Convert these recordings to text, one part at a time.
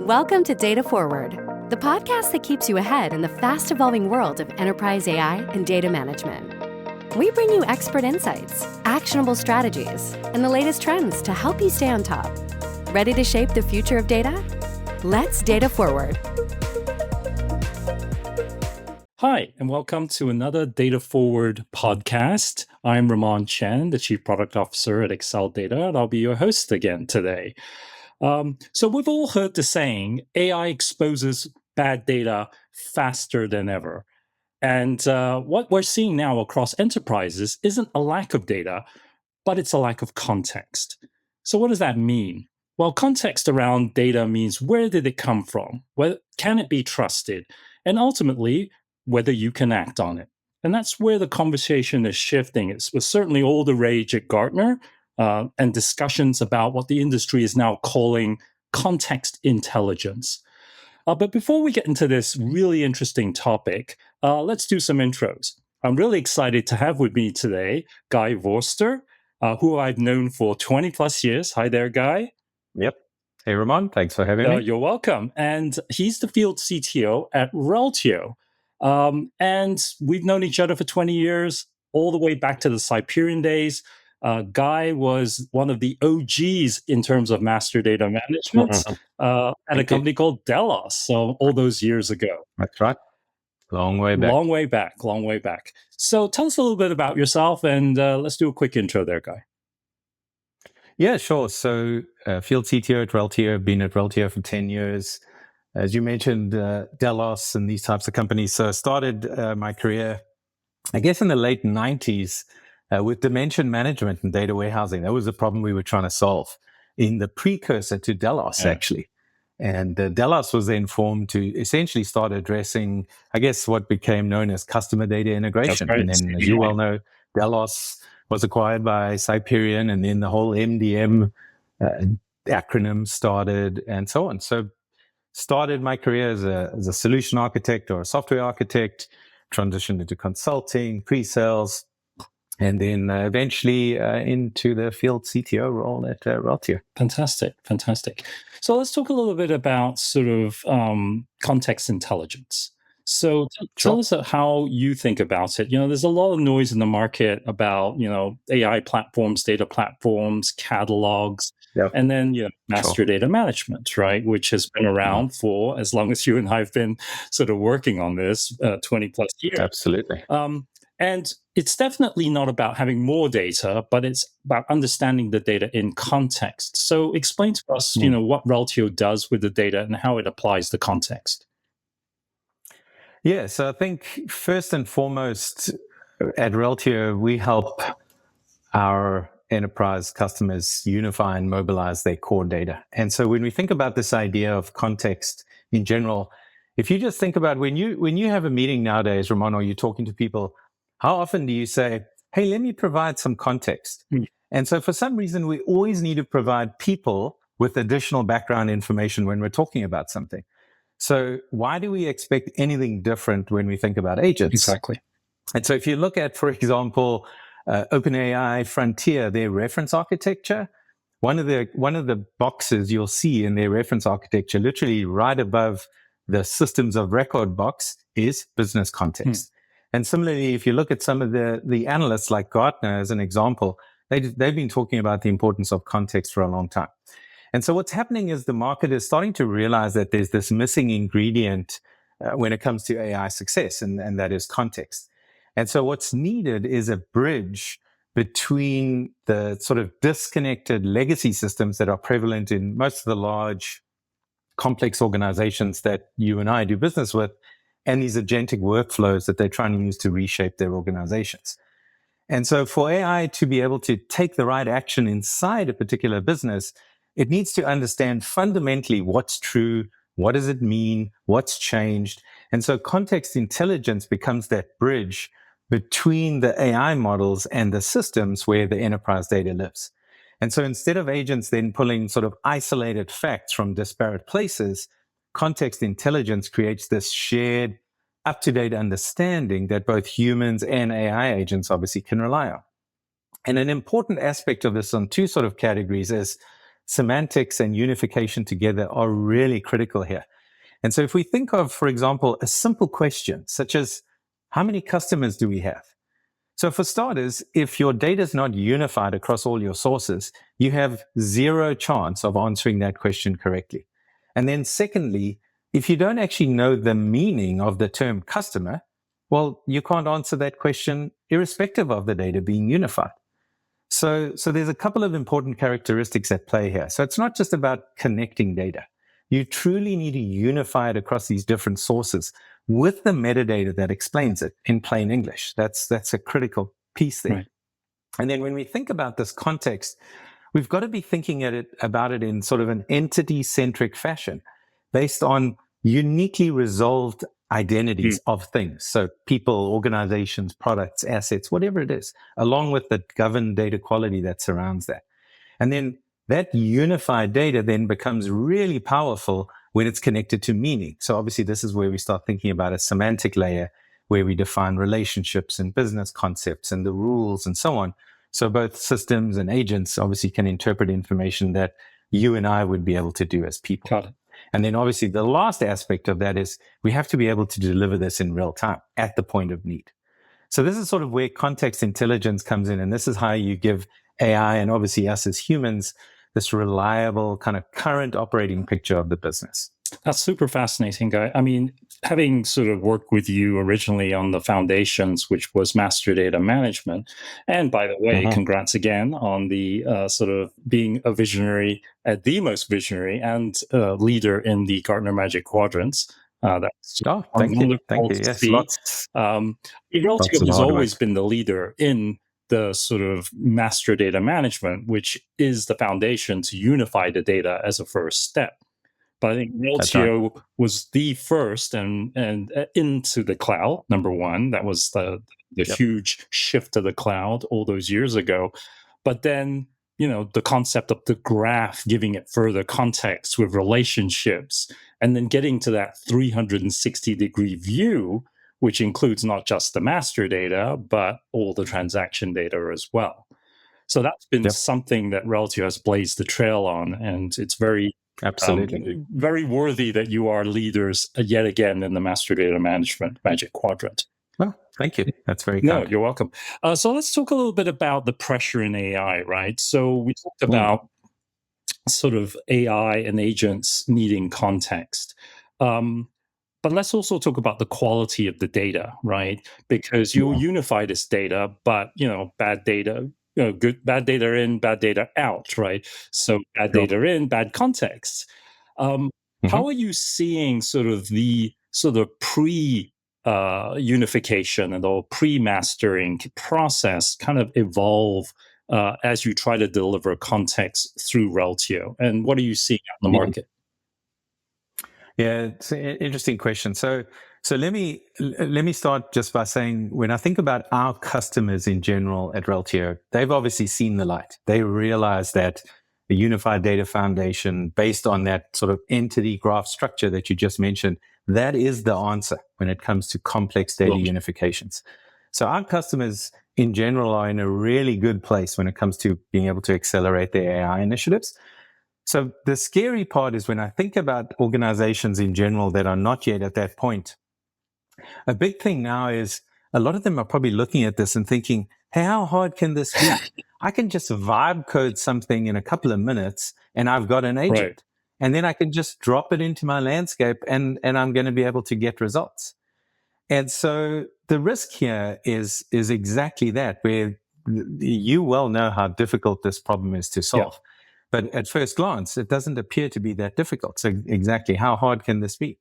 Welcome to Data Forward, the podcast that keeps you ahead in the fast-evolving world of enterprise AI and data management. We bring you expert insights, actionable strategies, and the latest trends to help you stay on top. Ready to shape the future of data? Let's Data Forward. Hi, and welcome to another Data Forward podcast. I'm Ramon Chen, the Chief Product Officer at Excel Data, and I'll be your host again today. So we've all heard the saying, AI exposes bad data faster than ever. And what we're seeing now across enterprises isn't a lack of data, but it's a lack of context. So what does that mean? Well, context around data means where did it come from? Can it be trusted? And ultimately, whether you can act on it. And that's where the conversation is shifting. It was certainly all the rage at Gartner and discussions about what the industry is now calling context intelligence. But before we get into this really interesting topic, let's do some intros. I'm really excited to have with me today Guy Voster, who I've known for 20 plus years. Hi there, Guy. Yep. Hey, Ramon. Thanks for having me. You're welcome. And he's the field CTO at Reltio. And we've known each other for 20 years, all the way back to the Cyprian days. Guy was one of the OGs in terms of master data management at a company called Delos, so all those years ago. That's right. Long way back. So tell us a little bit about yourself, and let's do a quick intro there, Guy. Yeah, sure. So field CTO at Reltio, I've been at Reltio for 10 years. As you mentioned, Delos and these types of companies. So I started my career, I guess, in the late 90s with dimension management and data warehousing. That was the problem we were trying to solve in the precursor to Delos, actually. And Delos was then formed to essentially start addressing, I guess, what became known as customer data integration. And then, as you well know, Delos was acquired by Cyprian, and then the whole MDM acronym started and so on. So started my career as a solution architect or a software architect, transitioned into consulting, pre-sales, and then eventually into the field CTO role at Reltio. Fantastic. So let's talk a little bit about sort of context intelligence. So tell us how you think about it. There's a lot of noise in the market about, AI platforms, data platforms, catalogs, and then master data management, right? Which has been around for as long as you and I have been sort of working on this, 20 plus years. Absolutely. And it's definitely not about having more data, but it's about understanding the data in context. So explain to us, what Reltio does with the data and how it applies the context. Yeah, so I think first and foremost at Reltio, we help our enterprise customers unify and mobilize their core data. And so when we think about this idea of context in general, if you just think about when you have a meeting nowadays, Ramon, or you're talking to people, how often do you say, hey, let me provide some context? And so for some reason, we always need to provide people with additional background information when we're talking about something. So why do we expect anything different when we think about agents? Exactly. And so if you look at, for example, OpenAI Frontier, their reference architecture, one of the boxes you'll see in their reference architecture, literally right above the systems of record box, is business context. And similarly, if you look at some of the analysts like Gartner as an example, they've been talking about the importance of context for a long time. And so what's happening is the market is starting to realize that there's this missing ingredient when it comes to AI success, and that is context. And so what's needed is a bridge between the sort of disconnected legacy systems that are prevalent in most of the large, complex organizations that you and I do business with, and these agentic workflows that they're trying to use to reshape their organizations. And so for AI to be able to take the right action inside a particular business, it needs to understand fundamentally what's true, what does it mean, what's changed. And so context intelligence becomes that bridge between the AI models and the systems where the enterprise data lives. And so instead of agents then pulling sort of isolated facts from disparate places, context intelligence creates this shared, up-to-date understanding that both humans and AI agents obviously can rely on. And an important aspect of this on two sort of categories is semantics and unification together are really critical here. And so if we think of, for example, a simple question such as, how many customers do we have? So for starters, if your data is not unified across all your sources, you have zero chance of answering that question correctly. And then secondly, if you don't actually know the meaning of the term customer, well, you can't answer that question irrespective of the data being unified. So there's a couple of important characteristics at play here. So it's not just about connecting data. You truly need to unify it across these different sources with the metadata that explains it in plain English. That's a critical piece there. Right. And then when we think about this context, we've got to be thinking about it in sort of an entity-centric fashion based on uniquely resolved identities of things. So people, organizations, products, assets, whatever it is, along with the governed data quality that surrounds that. And then that unified data then becomes really powerful when it's connected to meaning. So obviously this is where we start thinking about a semantic layer where we define relationships and business concepts and the rules and so on. So both systems and agents obviously can interpret information that you and I would be able to do as people. Got it. And then obviously the last aspect of that is we have to be able to deliver this in real time at the point of need. So this is sort of where context intelligence comes in. And this is how you give AI and obviously us as humans this reliable kind of current operating picture of the business. That's super fascinating, Guy. I mean, having sort of worked with you originally on the foundations, which was master data management. And by the way, congrats again on the sort of being a visionary, the most visionary and leader in the Gartner Magic Quadrants. That's thank you. Thank you. To yes, see. Reltio has always been the leader in the sort of master data management, which is the foundation to unify the data as a first step. But I think Reltio was the first and into the cloud, number one. That was the huge shift to the cloud all those years ago. But then, the concept of the graph, giving it further context with relationships, and then getting to that 360-degree view, which includes not just the master data, but all the transaction data as well. So that's been something that Reltio has blazed the trail on, and it's very very worthy that you are leaders yet again in the master data management Magic Quadrant. Well, thank you. That's very kind. No, you're welcome. So let's talk a little bit about the pressure in AI, right? So we talked about sort of AI and agents needing context. But let's also talk about the quality of the data, right? Because you'll unify this data, but, bad data, bad data in, bad data out, right? So bad data in, bad context. How are you seeing sort of the pre-unification and the pre-mastering process kind of evolve as you try to deliver context through Reltio? And what are you seeing out in the market? Yeah, it's an interesting question. So let me start just by saying, when I think about our customers in general at Reltio, they've obviously seen the light. They realize that the unified data foundation, based on that sort of entity graph structure that you just mentioned, that is the answer when it comes to complex data unifications. So our customers in general are in a really good place when it comes to being able to accelerate their AI initiatives. So the scary part is when I think about organizations in general that are not yet at that point, a big thing now is a lot of them are probably looking at this and thinking, hey, how hard can this be? I can just vibe code something in a couple of minutes and I've got an agent. Right. And then I can just drop it into my landscape and I'm going to be able to get results. And so the risk here is exactly that, where you well know how difficult this problem is to solve. Yeah. But at first glance, it doesn't appear to be that difficult. So exactly how hard can this be?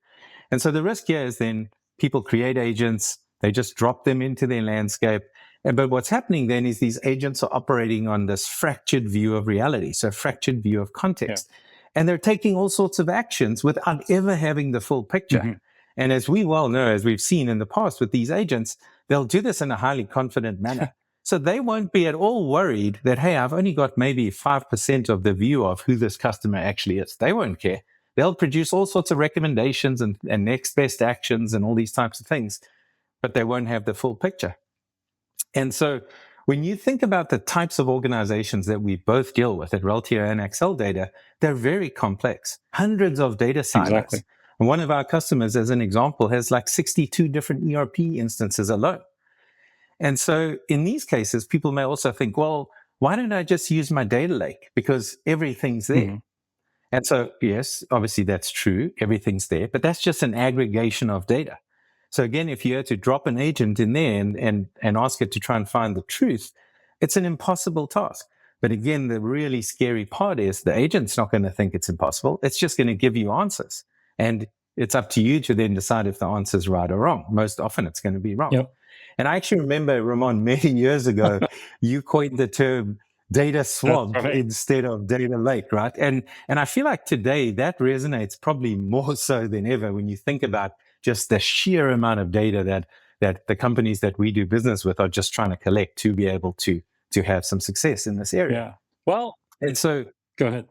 And so the risk here is then people create agents, they just drop them into their landscape. But what's happening then is these agents are operating on this fractured view of reality, so fractured view of context. Yeah. And they're taking all sorts of actions without ever having the full picture. And as we well know, as we've seen in the past with these agents, they'll do this in a highly confident manner. So they won't be at all worried that, hey, I've only got maybe 5% of the view of who this customer actually is. They won't care. They'll produce all sorts of recommendations and next best actions and all these types of things, but they won't have the full picture. And so when you think about the types of organizations that we both deal with at Reltio and Excel Data, they're very complex, hundreds of data silos. Exactly. And one of our customers, as an example, has like 62 different ERP instances alone. And so in these cases, people may also think, well, why don't I just use my data lake? Because everything's there. Mm-hmm. And so, yes, obviously that's true. Everything's there, but that's just an aggregation of data. So again, if you had to drop an agent in there and ask it to try and find the truth, it's an impossible task. But again, the really scary part is the agent's not going to think it's impossible. It's just going to give you answers. And it's up to you to then decide if the answer is right or wrong. Most often it's going to be wrong. Yep. And I actually remember, Ramon, many years ago, you coined the term data swamp instead of data lake, right? And I feel like today that resonates probably more so than ever when you think about just the sheer amount of data that the companies that we do business with are just trying to collect to be able to have some success in this area. Yeah. Well, and so go ahead.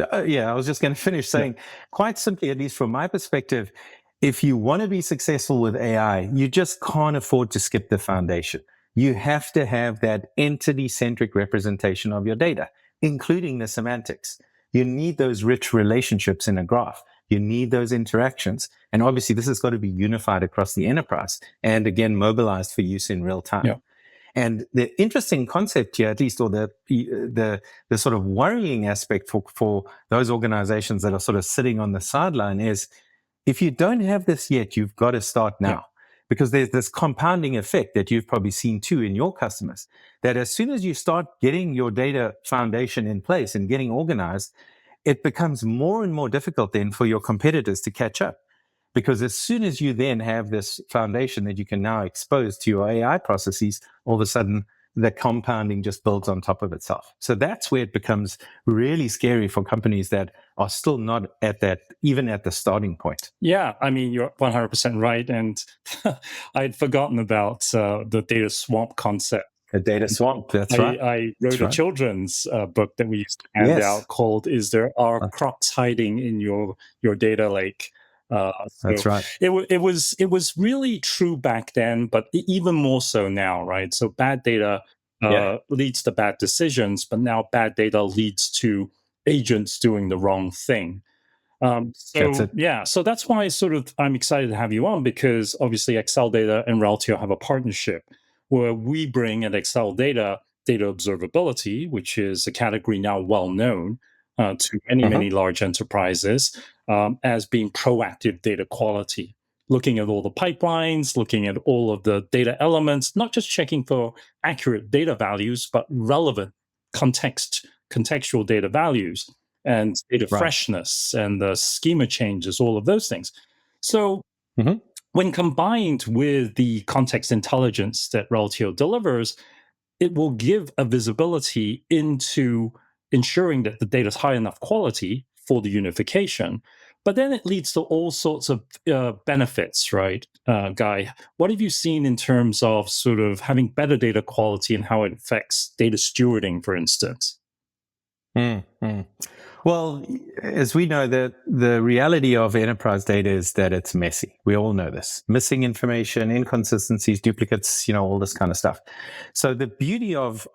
I was just going to finish saying, quite simply, at least from my perspective, if you want to be successful with AI, you just can't afford to skip the foundation. You have to have that entity-centric representation of your data, including the semantics. You need those rich relationships in a graph. You need those interactions. And obviously, this has got to be unified across the enterprise and, again, mobilized for use in real time. Yeah. And the interesting concept here, at least, or the sort of worrying aspect for those organizations that are sort of sitting on the sideline is, if you don't have this yet, you've got to start now. Yeah. Because there's this compounding effect that you've probably seen too in your customers, that as soon as you start getting your data foundation in place and getting organized, it becomes more and more difficult then for your competitors to catch up. Because as soon as you then have this foundation that you can now expose to your AI processes, all of a sudden the compounding just builds on top of itself. So that's where it becomes really scary for companies that are still not at that, even at the starting point. Yeah, I mean, you're 100% right. And I'd forgotten about the data swamp concept. A data swamp, that's right. I wrote a children's book that we used to hand out called "Is There Are Crocs Hiding in Your Data Lake?" That's right. It was really true back then, but even more so now, right? So bad data leads to bad decisions, but now bad data leads to agents doing the wrong thing. So that's why I'm excited to have you on, because obviously Excel Data and Reltio have a partnership where we bring at Excel Data observability, which is a category now well known to many large enterprises, as being proactive data quality, looking at all the pipelines, looking at all of the data elements, not just checking for accurate data values, but relevant contextual data values and data freshness and the schema changes, all of those things. So when combined with the context intelligence that Reltio delivers, it will give a visibility into ensuring that the data is high enough quality for the unification. But then it leads to all sorts of benefits, right, Guy? What have you seen in terms of sort of having better data quality and how it affects data stewarding, for instance? Well, as we know, the reality of enterprise data is that it's messy. We all know this. Missing information, inconsistencies, duplicates, all this kind of stuff. So the beauty of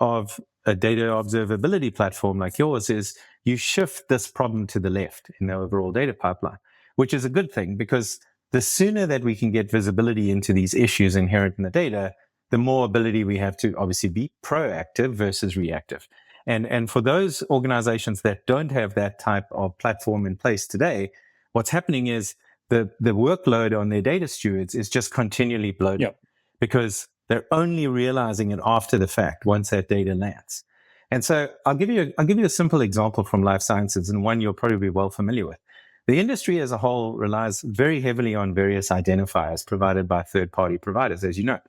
a data observability platform like yours is you shift this problem to the left in the overall data pipeline, which is a good thing, because the sooner that we can get visibility into these issues inherent in the data, the more ability we have to obviously be proactive versus reactive. And for those organizations that don't have that type of platform in place today, what's happening is the workload on their data stewards is just continually bloated because they're only realizing it after the fact once that data lands. And so I'll give you a simple example from life sciences, and one you'll probably be well familiar with. The industry as a whole relies very heavily on various identifiers provided by third-party providers, as you know.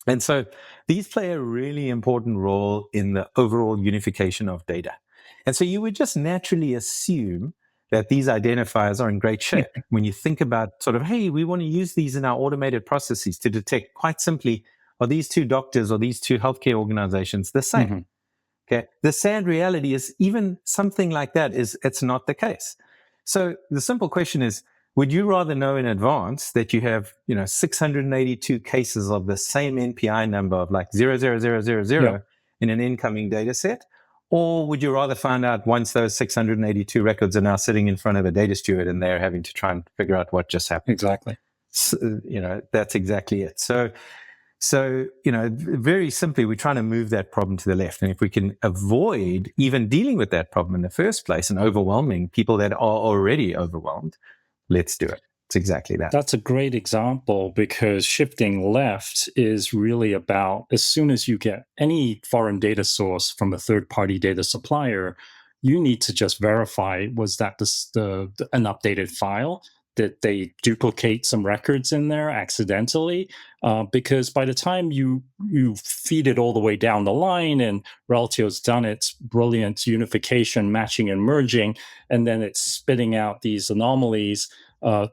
And so these play a really important role in the overall unification of data. And so you would just naturally assume that these identifiers are in great shape when you think about sort of, hey, we want to use these in our automated processes to detect quite simply, are these two doctors or these two healthcare organizations the same? Okay. The sad reality is even something like that it's not the case. So the simple question is, would you rather know in advance that you have, 682 cases of the same NPI number of like 00000 in an incoming data set? Or would you rather find out once those 682 records are now sitting in front of a data steward and they're having to try and figure out what just happened? Exactly. So, that's exactly it. So, very simply, we're trying to move that problem to the left. And if we can avoid even dealing with that problem in the first place and overwhelming people that are already overwhelmed, let's do it. It's exactly that. That's a great example, because shifting left is really about, as soon as you get any foreign data source from a third-party data supplier, you need to just verify, was that an updated file? Did they duplicate some records in there accidentally? Because by the time you feed it all the way down the line, and Reltio's done its brilliant unification, matching, and merging, and then it's spitting out these anomalies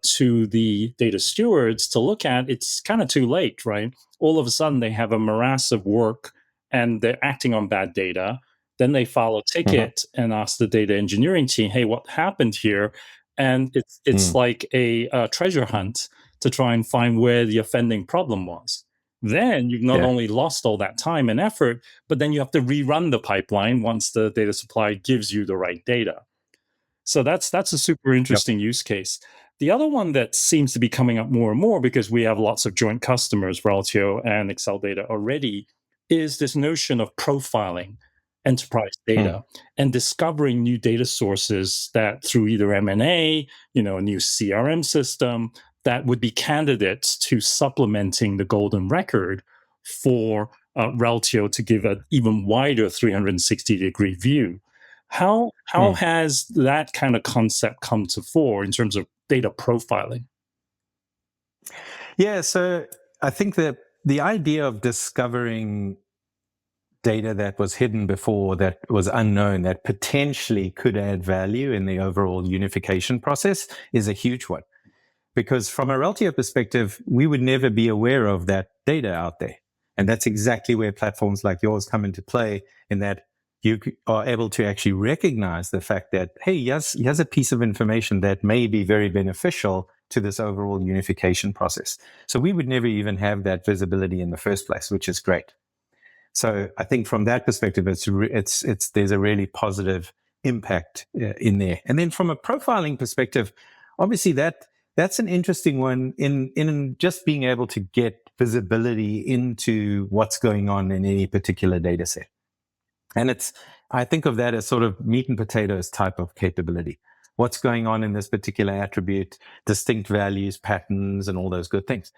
to the data stewards to look at, it's kind of too late, right? All of a sudden, they have a morass of work and they're acting on bad data. Then they file a ticket and ask the data engineering team, hey, what happened here? And it's like a treasure hunt to try and find where the offending problem was. Then you've not only lost all that time and effort, but then you have to rerun the pipeline once the data supply gives you the right data. So that's a super interesting use case. The other one that seems to be coming up more and more, because we have lots of joint customers, Reltio and Excel Data already, is this notion of profiling enterprise data and discovering new data sources that, through either M&A, a new CRM system, that would be candidates to supplementing the golden record for Reltio to give an even wider 360-degree view. How has that kind of concept come to fore in terms of data profiling? Yeah, so I think that the idea of discovering data that was hidden before, that was unknown, that potentially could add value in the overall unification process is a huge one. Because from a Reltio perspective, we would never be aware of that data out there. And that's exactly where platforms like yours come into play, in that you are able to actually recognize the fact that, hey, yes, here's a piece of information that may be very beneficial to this overall unification process. So we would never even have that visibility in the first place, which is great. So I think from that perspective, there's a really positive impact in there. And then from a profiling perspective, obviously that's an interesting one in just being able to get visibility into what's going on in any particular data set. And I think of that as sort of meat and potatoes type of capability. What's going on in this particular attribute, distinct values, patterns, and all those good things.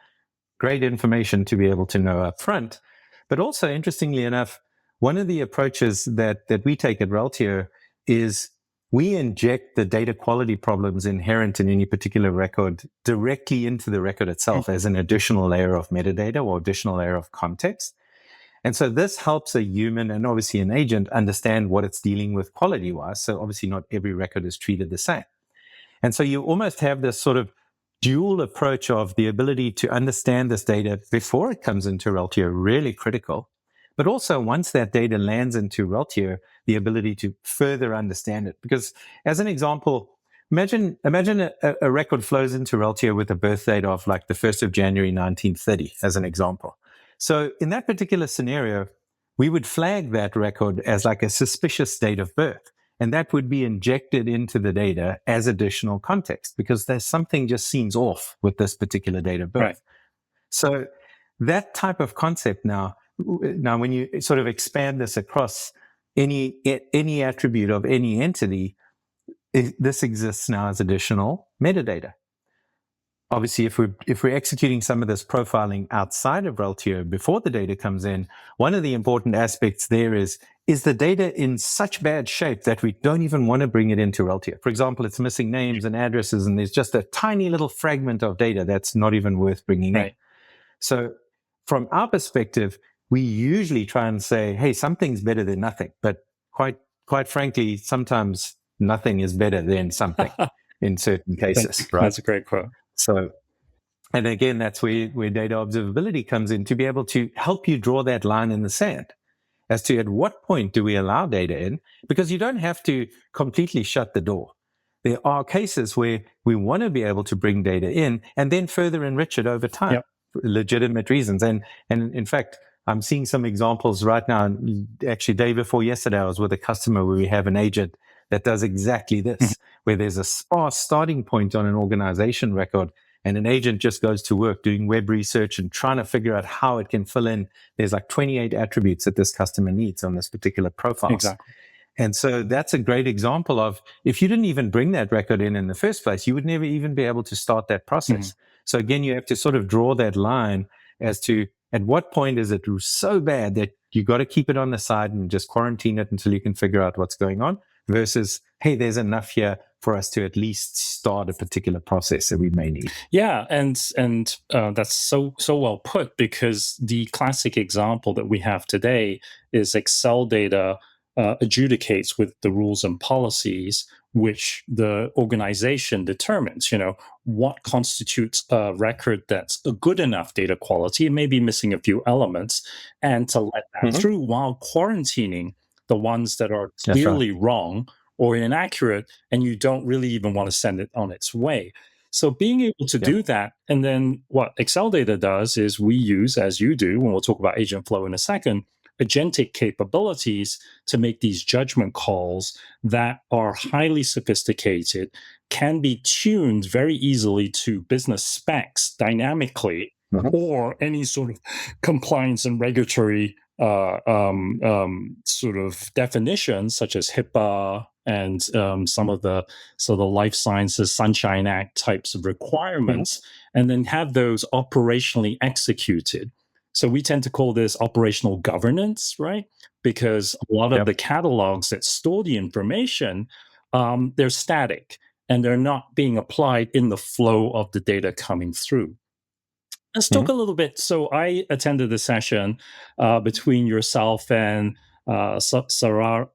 Great information to be able to know up front. But also, interestingly enough, one of the approaches that we take at Reltio is we inject the data quality problems inherent in any particular record directly into the record itself as an additional layer of metadata or additional layer of context. And so this helps a human and obviously an agent understand what it's dealing with quality-wise. So obviously not every record is treated the same. And so you almost have this sort of dual approach of the ability to understand this data before it comes into Reltio, really critical. But also once that data lands into Reltio, the ability to further understand it. Because as an example, imagine a record flows into Reltio with a birth date of like the 1st of January, 1930, as an example. So in that particular scenario, we would flag that record as like a suspicious date of birth. And that would be injected into the data as additional context, because there's something just seems off with this particular date of birth. Right. So that type of concept now when you sort of expand this across any attribute of any entity, this exists now as additional metadata. Obviously, if we're executing some of this profiling outside of Reltio before the data comes in, one of the important aspects there is the data in such bad shape that we don't even want to bring it into Reltio? For example, it's missing names and addresses, and there's just a tiny little fragment of data that's not even worth bringing in. So from our perspective, we usually try and say, hey, something's better than nothing. But quite frankly, sometimes nothing is better than something in certain cases. Right? That's a great quote. So, and again, that's where data observability comes in, to be able to help you draw that line in the sand as to at what point do we allow data in, because you don't have to completely shut the door. there are cases where we want to be able to bring data in and then further enrich it over time, Yep. for legitimate reasons. And in fact, I'm seeing some examples right now. Actually, day before yesterday, I was with a customer where we have an agent that does exactly this, where there's a sparse starting point on an organization record, and an agent just goes to work doing web research and trying to figure out how it can fill in. There's like 28 attributes that this customer needs on this particular profile. Exactly. And so that's a great example of, if you didn't even bring that record in the first place, you would never even be able to start that process. So again, you have to sort of draw that line as to at what point is it so bad that you got to keep it on the side and just quarantine it until you can figure out what's going on, versus, hey, there's enough here for us to at least start a particular process that we may need. Yeah, and that's so well put, because the classic example that we have today is Excel data adjudicates with the rules and policies which the organization determines. What constitutes a record that's a good enough data quality. It may be missing a few elements, and to let that through while quarantining the ones that are clearly wrong or inaccurate, and you don't really even want to send it on its way. So being able to do that, and then what Excel data does is we use, as you do, and we'll talk about agent flow in a second, agentic capabilities to make these judgment calls that are highly sophisticated, can be tuned very easily to business specs dynamically, or any sort of compliance and regulatory sort of definitions, such as HIPAA and some of the Life Sciences Sunshine Act types of requirements, and then have those operationally executed. So we tend to call this operational governance, right? Because a lot of the catalogs that store the information, they're static and they're not being applied in the flow of the data coming through. Let's talk a little bit. So I attended a session between yourself and Savaranand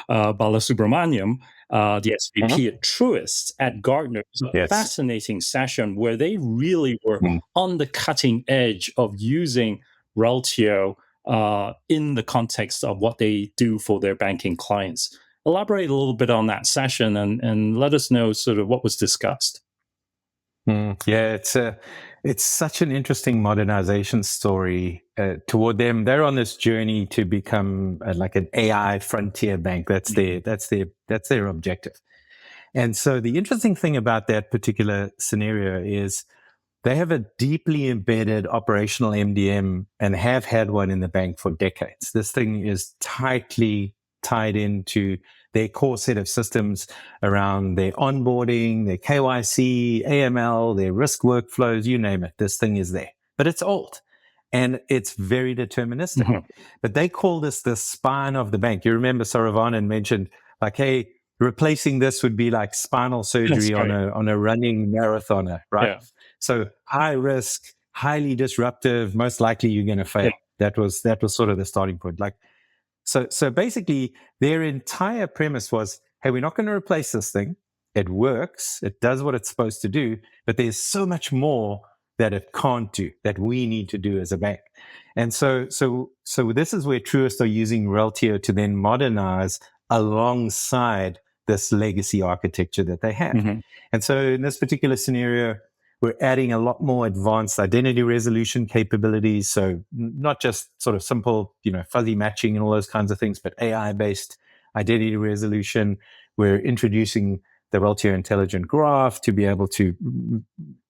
Balasubramaniam, the SVP at Truist at Gartner. It was a fascinating session where they really were on the cutting edge of using Reltio in the context of what they do for their banking clients. Elaborate a little bit on that session and let us know sort of what was discussed. Yeah, it's such an interesting modernization story toward them. They're on this journey to become like an AI frontier bank. That's their objective. And so the interesting thing about that particular scenario is they have a deeply embedded operational MDM and have had one in the bank for decades. This thing is tightly tied into their core set of systems around their onboarding, their KYC, AML, their risk workflows, you name it. This thing is there. But it's old and it's very deterministic. But they call this the spine of the bank. You remember Saravanan mentioned, like, hey, replacing this would be like spinal surgery on a running marathoner, right? Yeah. So high risk, highly disruptive, most likely you're going to fail. Yeah. That was sort of the starting point. Like, So basically, their entire premise was, hey, we're not going to replace this thing. It works. It does what it's supposed to do. But there's so much more that it can't do that we need to do as a bank. And so this is where Truist are using Reltio to then modernize alongside this legacy architecture that they have. And so in this particular scenario, we're adding a lot more advanced identity resolution capabilities. So not just sort of simple, fuzzy matching and all those kinds of things, but AI-based identity resolution. We're introducing the Reltio Intelligent Graph to be able to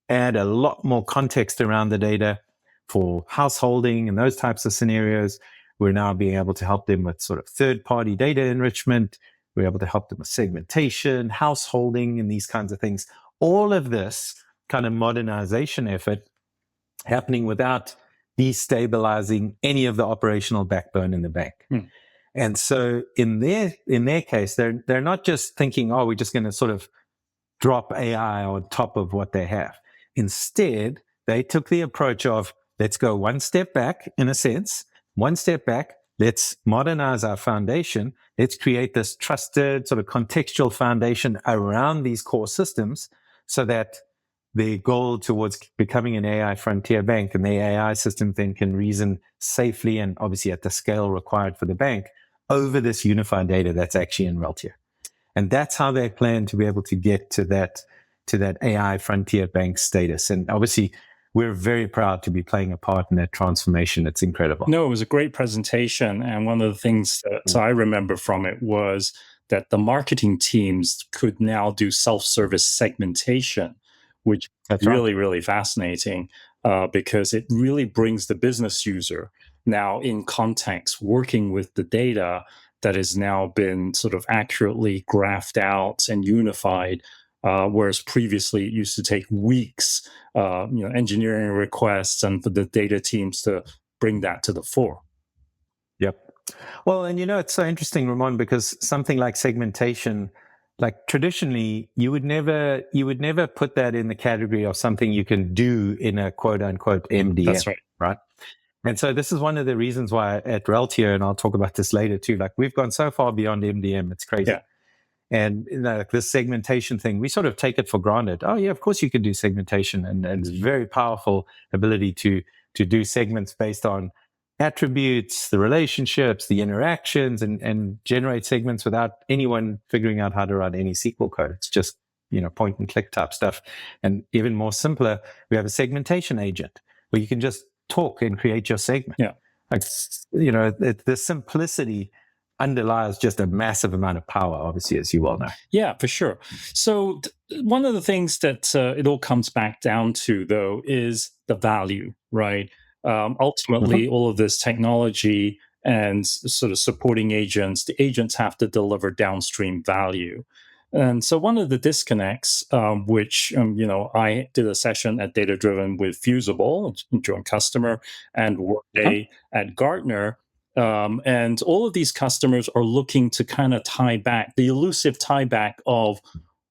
add a lot more context around the data for householding and those types of scenarios. We're now being able to help them with sort of third-party data enrichment. We're able to help them with segmentation, householding, and these kinds of things. All of this kind of modernization effort happening without destabilizing any of the operational backbone in the bank. And so in their case, they're not just thinking, oh, we're just going to sort of drop AI on top of what they have. Instead, they took the approach of, let's go one step back, in a sense, one step back. Let's modernize our foundation. Let's create this trusted sort of contextual foundation around these core systems so that the goal towards becoming an AI frontier bank and the AI system then can reason safely and obviously at the scale required for the bank over this unified data that's actually in Reltio. And that's how they plan to be able to get to that AI frontier bank status. And obviously, we're very proud to be playing a part in that transformation. It's incredible. No, it was a great presentation. And one of the things that I remember from it was that the marketing teams could now do self-service segmentation, which is really fascinating because it really brings the business user now in context, working with the data that has now been sort of accurately graphed out and unified. Whereas previously it used to take weeks, engineering requests and for the data teams to bring that to the fore. Yep. Well, and it's so interesting, Ramon, because something like segmentation, like traditionally, you would never put that in the category of something you can do in a quote unquote MDM. That's right. And so this is one of the reasons why at Reltio, and I'll talk about this later too, like we've gone so far beyond MDM, it's crazy. Yeah. And like this segmentation thing, we sort of take it for granted. Oh yeah, of course you can do segmentation, and it's very powerful ability to do segments based on attributes, the relationships, the interactions, and generate segments without anyone figuring out how to write any SQL code. It's just point and click type stuff. And even more simpler, we have a segmentation agent where you can just talk and create your segment. Yeah. Like, the simplicity underlies just a massive amount of power, obviously, as you well know. Yeah, for sure. So one of the things that it all comes back down to, though, is the value, right? Ultimately, all of this technology and sort of supporting agents, the agents have to deliver downstream value. And so one of the disconnects, which, I did a session at Data Driven with Fusible, a joint customer, and Workday at Gartner. And all of these customers are looking to kind of tie back, the elusive tie back of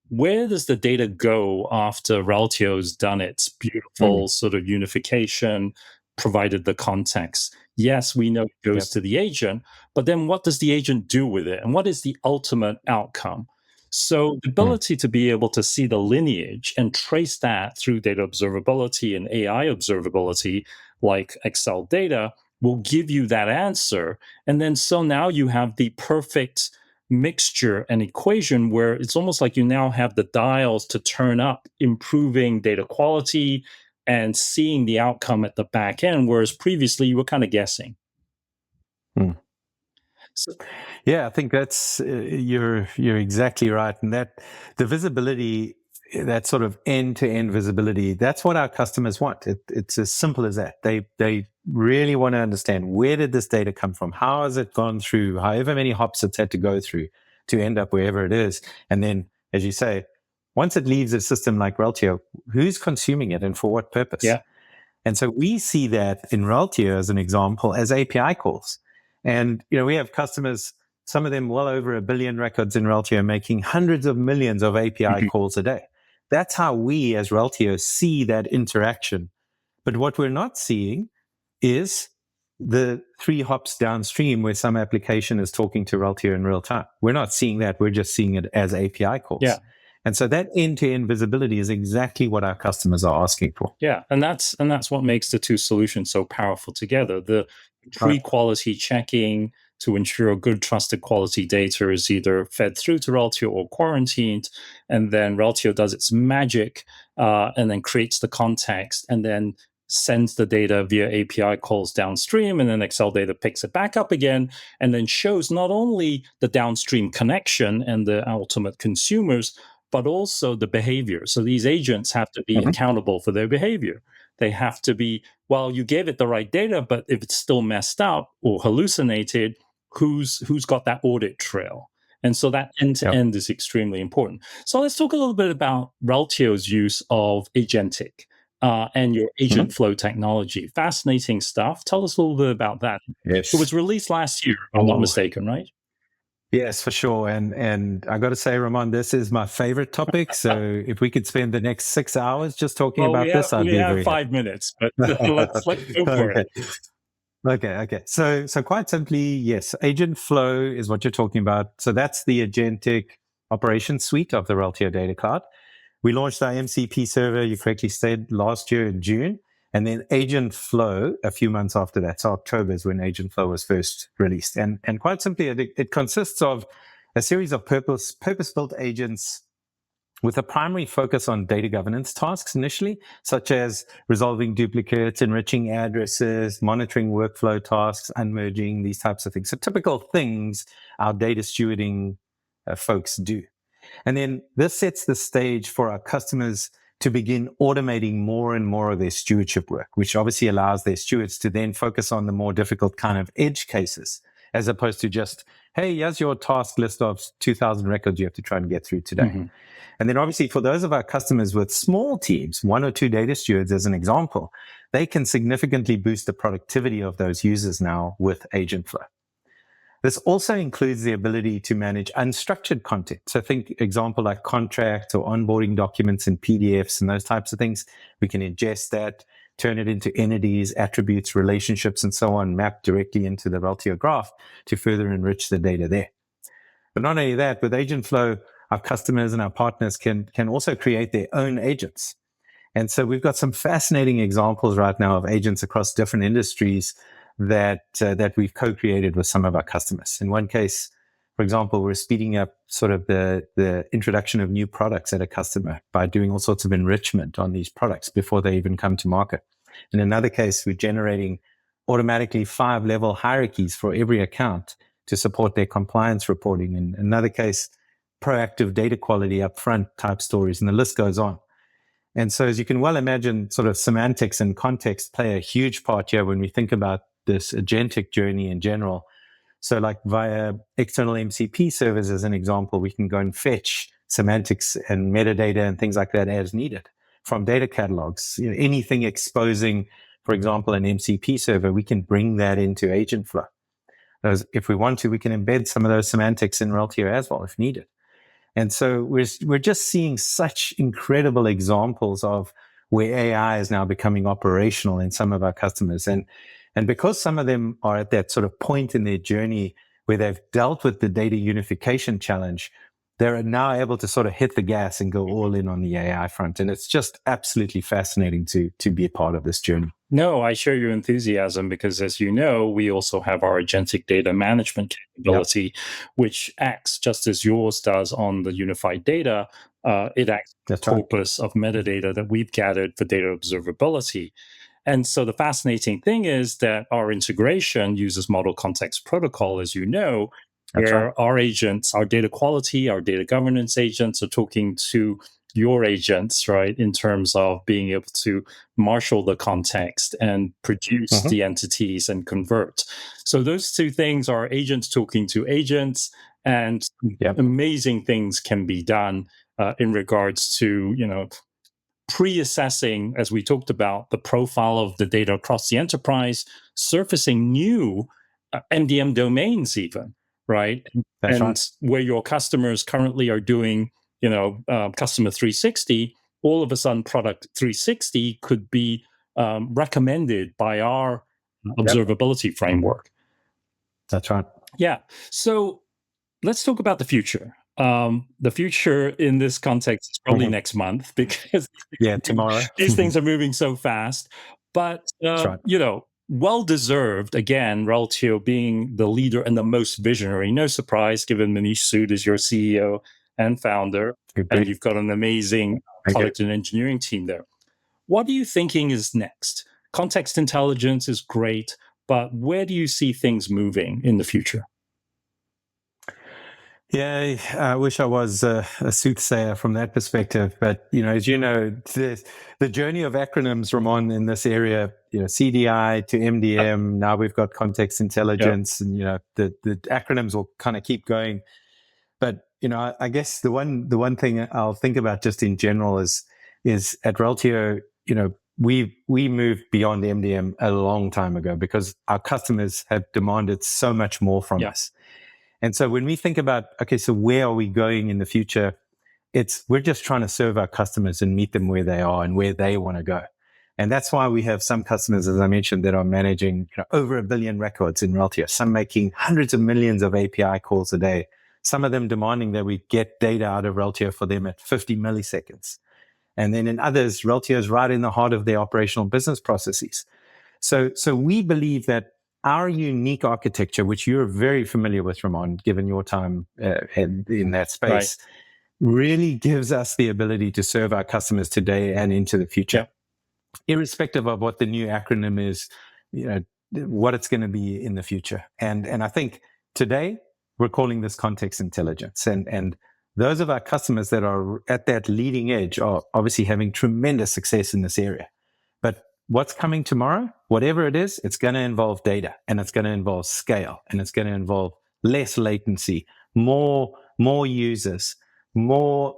where does the data go after Reltio's done its beautiful sort of unification, provided the context. Yes, we know it goes to the agent, but then what does the agent do with it? And what is the ultimate outcome? So the ability to be able to see the lineage and trace that through data observability and AI observability, like Excel data, will give you that answer. And then so now you have the perfect mixture and equation where it's almost like you now have the dials to turn up, improving data quality and seeing the outcome at the back end, whereas previously you were kind of guessing. So, yeah, I think that's you're exactly right, and that the visibility, that sort of end-to-end visibility, that's what our customers want. It's as simple as that. They really want to understand, where did this data come from? How has it gone through however many hops it's had to go through to end up wherever it is? And then, as you say, once it leaves a system like Reltio, who's consuming it and for what purpose? Yeah. And so we see that in Reltio as an example as API calls. And, we have customers, some of them well over 1 billion records in Reltio, making hundreds of millions of API calls a day. That's how we as Reltio see that interaction. But what we're not seeing is the 3 hops downstream where some application is talking to Reltio in real time. We're not seeing that. We're just seeing it as API calls. Yeah. And so that end-to-end visibility is exactly what our customers are asking for. Yeah, and that's what makes the two solutions so powerful together. The pre-quality checking to ensure good, trusted quality data is either fed through to Reltio or quarantined, and then Reltio does its magic and then creates the context and then sends the data via API calls downstream, and then Excel data picks it back up again and then shows not only the downstream connection and the ultimate consumers, but also the behavior. So these agents have to be accountable for their behavior. They have to be, well, you gave it the right data, but if it's still messed up or hallucinated, who's got that audit trail? And so that end-to-end is extremely important. So let's talk a little bit about Reltio's use of agentic and your agent flow technology. Fascinating stuff. Tell us a little bit about that. Yes. It was released last year, if I'm not mistaken, right? Yes, for sure. And I got to say, Ramon, this is my favorite topic. So if we could spend the next 6 hours just talking about this, I'd be very happy. We have 5 minutes, but let's go for it. Okay. So quite simply, yes, agent flow is what you're talking about. So that's the agentic operations suite of the Reltio Data Cloud. We launched our MCP server, you correctly said, last year in June. And then Agent Flow a few months after that. So October is when Agent Flow was first released. And quite simply, it consists of a series of purpose-built agents with a primary focus on data governance tasks initially, such as resolving duplicates, enriching addresses, monitoring workflow tasks, unmerging, these types of things. So typical things our data stewarding folks do. And then this sets the stage for our customers to begin automating more and more of their stewardship work, which obviously allows their stewards to then focus on the more difficult kind of edge cases, as opposed to just, hey, here's your task list of 2,000 records you have to try and get through today. Mm-hmm. And then obviously for those of our customers with small teams, 1 or 2 data stewards as an example, they can significantly boost the productivity of those users now with agent flow. This also includes the ability to manage unstructured content. So think example like contracts or onboarding documents in PDFs and those types of things. We can ingest that, turn it into entities, attributes, relationships, and so on, map directly into the Reltio graph to further enrich the data there. But not only that, with agent flow, our customers and our partners can also create their own agents. And so we've got some fascinating examples right now of agents across different industries that we've co-created with some of our customers. In one case, for example, we're speeding up sort of the introduction of new products at a customer by doing all sorts of enrichment on these products before they even come to market. In another case, we're generating automatically 5-level hierarchies for every account to support their compliance reporting. In another case, proactive data quality upfront type stories, and the list goes on. And so as you can well imagine, sort of semantics and context play a huge part here when we think about this agentic journey in general. So like via external MCP servers, as an example, we can go and fetch semantics and metadata and things like that as needed from data catalogs. You know, anything exposing, for example, an MCP server, we can bring that into agent flow. If we want to, we can embed some of those semantics in Reltio as well if needed. And so we're just seeing such incredible examples of where AI is now becoming operational in some of our customers. And because some of them are at that sort of point in their journey where they've dealt with the data unification challenge, they're now able to sort of hit the gas and go all in on the AI front. And it's just absolutely fascinating to be a part of this journey. No, I share your enthusiasm because, as you know, we also have our agentic data management capability, which acts just as yours does on the unified data. It acts as a corpus of metadata that we've gathered for data observability. And so the fascinating thing is that our integration uses Model Context Protocol, as you know, where our agents, our data quality, our data governance agents are talking to your agents, right, in terms of being able to marshal the context and produce the entities and convert. So those two things are agents talking to agents, and amazing things can be done in regards to, you know, pre-assessing, as we talked about, the profile of the data across the enterprise, surfacing new MDM domains even, right? That's right. Where your customers currently are doing, you know, customer 360, all of a sudden product 360 could be recommended by our observability framework. That's right. Yeah. So let's talk about the future. The future in this context is probably next month because tomorrow. These things are moving so fast. But, you know, well-deserved, again, Reltio being the leader and the most visionary. No surprise, given Manish Sood is your CEO and founder, and you've got an amazing product and engineering team there. What are you thinking is next? Context intelligence is great, but where do you see things moving in the future? Yeah, I wish I was a soothsayer from that perspective. But, you know, as you know, the journey of acronyms, Ramon, in this area, you know, CDI to MDM, now we've got context intelligence, and, you know, the acronyms will kind of keep going. But, you know, I guess the one thing I'll think about just in general is at Reltio, you know, we moved beyond MDM a long time ago because our customers have demanded so much more from us. And so when we think about, okay, so where are we going in the future? We're just trying to serve our customers and meet them where they are and where they want to go. And that's why we have some customers, as I mentioned, that are managing over 1 billion records in Reltio, some making hundreds of millions of API calls a day, some of them demanding that we get data out of Reltio for them at 50 milliseconds. And then in others, Reltio is right in the heart of their operational business processes. So we believe that our unique architecture, which you're very familiar with, Ramon, given your time in that space, really gives us the ability to serve our customers today and into the future, irrespective of what the new acronym is, what it's going to be in the future. And I think today we're calling this context intelligence. And those of our customers that are at that leading edge are obviously having tremendous success in this area. But what's coming tomorrow, whatever it is, it's going to involve data, and it's going to involve scale, and it's going to involve less latency, more users, more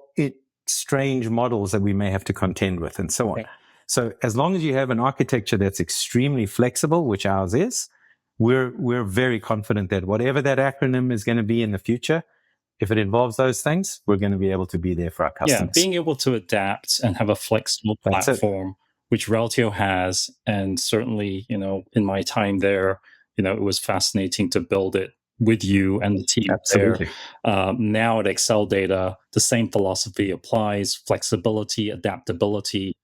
strange models that we may have to contend with, and so on. So as long as you have an architecture that's extremely flexible, which ours is, we're very confident that whatever that acronym is going to be in the future, if it involves those things, we're going to be able to be there for our customers. Yeah, being able to adapt and have a flexible platform, which Reltio has, and certainly, in my time there, it was fascinating to build it with you and the team there. Now at Excel Data, the same philosophy applies: flexibility, adaptability.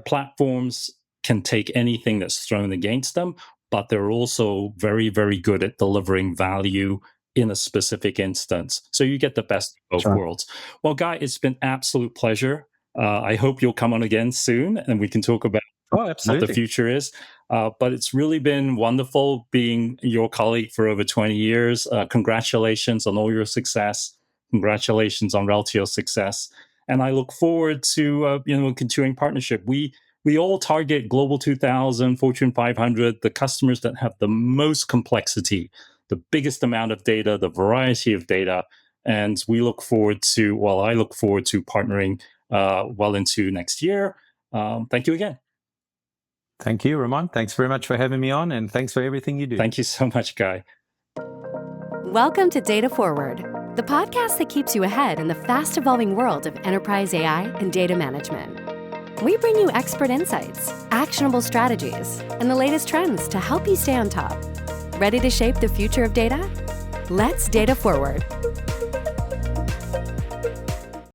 Platforms can take anything that's thrown against them, but they're also very, very good at delivering value in a specific instance. So you get the best of both worlds. Well, Guy, it's been absolute pleasure. I hope you'll come on again soon and we can talk about what the future is. But it's really been wonderful being your colleague for over 20 years. Congratulations on all your success. Congratulations on Reltio's success. And I look forward to continuing partnership. We all target Global 2000, Fortune 500, the customers that have the most complexity, the biggest amount of data, the variety of data. And I look forward to partnering well into next year. Thank you again. Thank you, Ramon. Thanks very much for having me on, and thanks for everything you do. Thank you so much, Guy. Welcome to Data Forward, the podcast that keeps you ahead in the fast-evolving world of enterprise AI and data management. We bring you expert insights, actionable strategies, and the latest trends to help you stay on top. Ready to shape the future of data? Let's data forward.